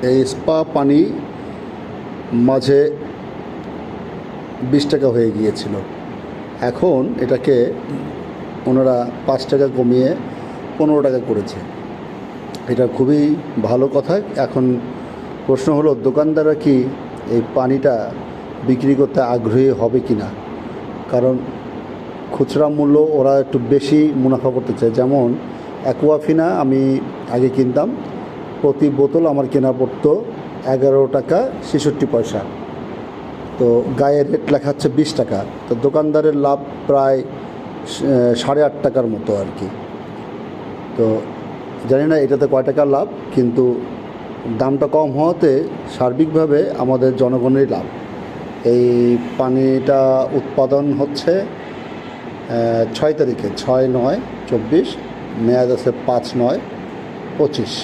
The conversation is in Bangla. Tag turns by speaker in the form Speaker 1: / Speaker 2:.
Speaker 1: এই স্পা পানি মাঝে 20 টাকা হয়ে গিয়েছিল, এখন এটাকে ওনারা 5 টাকা কমিয়ে 15 টাকা করেছে। এটা খুবই ভালো কথা। এখন প্রশ্ন হলো দোকানদাররা কি এই পানিটা বিক্রি করতে আগ্রহী হবে কি না, কারণ খুচরা মূল্য ওরা একটু বেশি মুনাফা করতে চায়। যেমন অ্যাকোয়াফিনা আমি আগে কিনতাম, প্রতি বোতল আমার কেনা পড়তো 11 টাকা 66 পয়সা, তো গায়ের রেট লেখা হচ্ছে 20 টাকা, তো দোকানদারের লাভ প্রায় 8.5 টাকার মতো আর কি। তো জানি না এটাতে কয় টাকা লাভ, কিন্তু দামটা কম হওয়াতে সার্বিকভাবে আমাদের জনগণেরই লাভ। এই পানিটা উৎপাদন হচ্ছে 6 তারিখে, 6/9/24, মেয়াদ আছে 5/9/25।